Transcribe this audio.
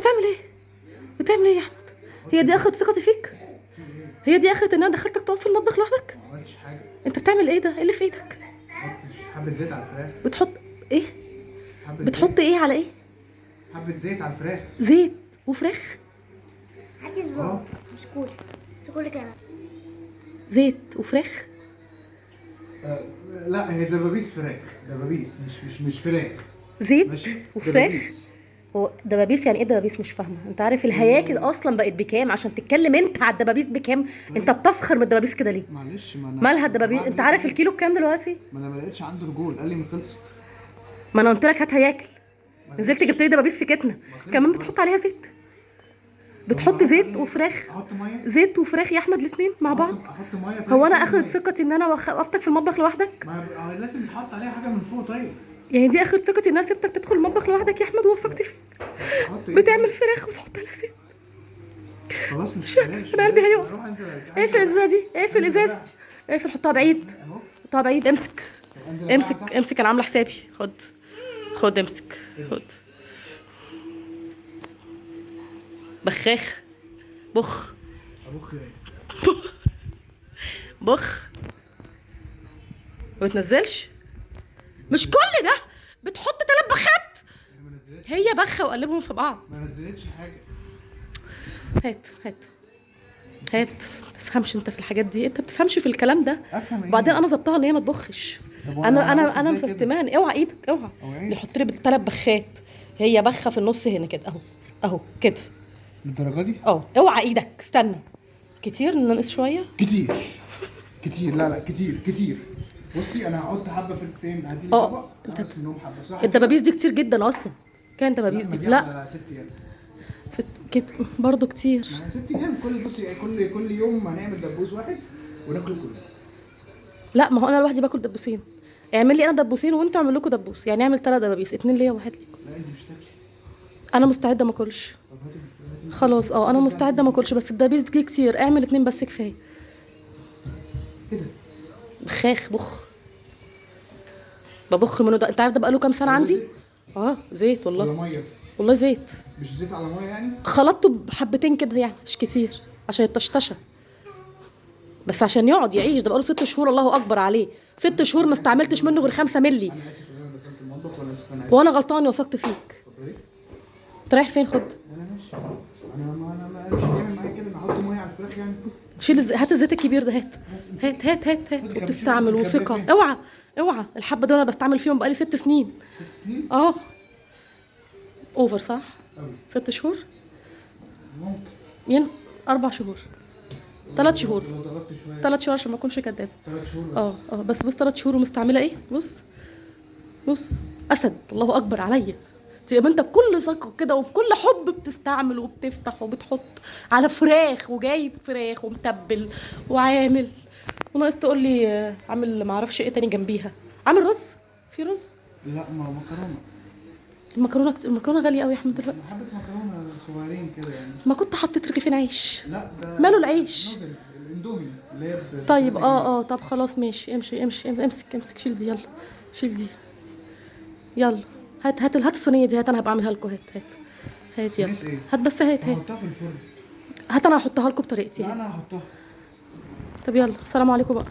بتعمل ايه؟ بتعمل ايه يا احمد؟ هي دي اخرة ثقتي فيك؟ هي دي اخرة ان انا دخلتك تقف في المطبخ لوحدك؟ ما عملتش حاجه. انت بتعمل ايه ده؟ ايه اللي في ايدك؟ حطيت حبه زيت على الفراخ. بتحط ايه؟ حبه بتحط زيت. ايه على ايه؟ حبه زيت على الفراخ. زيت وفراخ؟ هاتي الزوم. سكولي سكولي كمان. زيت وفراخ؟ آه لا، هي دبابيس فراخ، دبابيس مش فراخ. زيت ماشي وفراخ؟ دبابيس. هو دبابيس يعني ايه دبابيس؟ مش فاهمه. انت عارف الهياكل اصلا بقت بكام عشان تتكلم انت على الدبابيس بكام؟ انت بتسخر من الدبابيس كده ليه؟ معلش، ما انا مالها الدبابيس؟ انت عارف الكيلو بكام دلوقتي؟ ما انا ما لقيتش عنده رجول، قال لي ما خلصت. ما انا قلت لك هات هياكل، نزلت جبت لي دبابيس سكتنا كمان بتحط عليها زيت. بتحط زيت وفراخ؟ احط ميه؟ زيت وفراخ يا احمد الاثنين مع بعض؟ احط ميه؟ طيب هو انا أحط اخد مية. ثقتي ان انا وقفتك في المطبخ لوحدك؟ ما لازم يتحط عليها حاجه من فوق. طيب يعني دي اخر ثقتي ان انا سبتك تدخل المطبخ لوحدك يا احمد ووثقت فيك؟ احط ايه؟ بتعمل فراخ وتحط عليها زيت؟ خلاص مش شكرا، انا قلبي هيقف. اروح انزل اقفل الازازه دي، اقفل الازاز، اقفل، حطها بعيد، اهو. حطها بعيد. امسك انزل امسك امسك، انا عامله حسابي. خد خد امسك، خد. بخاخ، بخ ابوخ ايه؟ بخ، ما بتنزلش. مش كل ده بتحط 3 بخات؟ ما نزلتش. هي بخه وقلبهم في بعض. ما نزلتش حاجه. هات هات هات. ما تفهمش انت في الحاجات دي، انت بتفهمش في الكلام ده. افهم ايه؟ وبعدين انا ظبطها ان هي ما تبخش. طب انا إزاي كده؟ مسستمان. اوعى ايدك، اوعى. أوعيت. يحط لي ب3 بخات. هي بخه في النص هنا كده اهو، اهو كده. للدرجه دي؟ اوعى ايدك، استنى. كتير ننقص شويه. كتير كتير، لا كتير كتير. بصي انا هحط حبه في الفين، هاتي لي اه. طبق انقص منهم حبه، صح؟ الدبابيس دي كتير جدا اصلا. كان دبابيس دي لا على 6 ايام. كده برضه كتير. ما هي 6 ايام. بصي كل يوم هنعمل دبوس واحد وناكل كله. لا ما هو انا لوحدي باكل دبوسين. اعمل لي انا دبوسين وانتوا اعملوا لكم دبوس، يعني اعمل 3 دبابيس، 2 ليا وواحد ليكم. لا انت مش تاكلي. انا مستعده ما اكلش. طب هاتي خلاص انا مستعده ما اكلش، بس الدبابيس دي كتير، اعمل 2 بس كفايه. ايه ده؟ بخاخ، بخ، ببخ منه ده. انت عارف ده بقاله كام سنه عندي؟ زيت زيت ولا والله. ميه؟ والله زيت. مش زيت على ميه يعني؟ خلطته بحبتين كده يعني، مش كتير عشان يطشطشه، بس عشان يقعد يعيش. ده بقاله 6 شهور، الله اكبر عليه. 6 شهور ما استعملتش منه غير 5 مللي. انا اسف ان انا دخلت المطبخ، وانا اسف، انا اسف. وانا غلطان وثقت فيك. اتفضلي. انت رايح فين؟ خد. انا ماشي. انا مش هنعمل معايا كده، انا هحط ميه على الفراخ يعني. هات الزيت الكبير ده، هات وبتستعمل وثقه. اوعى اوعى، الحبه دول انا بستعمل فيهم بقالي 6 سنين. 6 سنين؟ اوفر صح؟ قوي. 6 شهور ممكن يعني 4 شهور، 3 شهور، لو ضغطت شويه. 3 شهور عشان ما اكونش كداب. 3 شهور بس. بس بص 3 شهور ومستعمله ايه. بص بص، اسد، الله اكبر عليا. تبقى انت بكل ثقه كده وبكل حب بتستعمل وبتفتح وبتحط على فراخ، وجايب فراخ ومتبل وعامل، وناقص تقول لي عامل ما اعرفش ايه تاني جنبيها. عامل رز؟ في رز؟ لا، ما مكرونه. المكرونه غاليه قوي يا احمد دلوقتي. حبه مكرونه صغيرين كده يعني. ما كنت حطيت رغيفين عيش. لا ده ماله العيش؟ نودلز، الاندومي اللي هي طيب طب خلاص ماشي، امشي امسك، شيل دي، يلا شيل دي، يلا. هات الصينيه دي، هات انا هبقى اعملها لكم. هات يلا. صينية ايه؟ هات بس، هات هحطها في الفرن. هات انا هحطها لكم بطريقتي. لا انا هحطها. طب يلا، السلام عليكم بقى.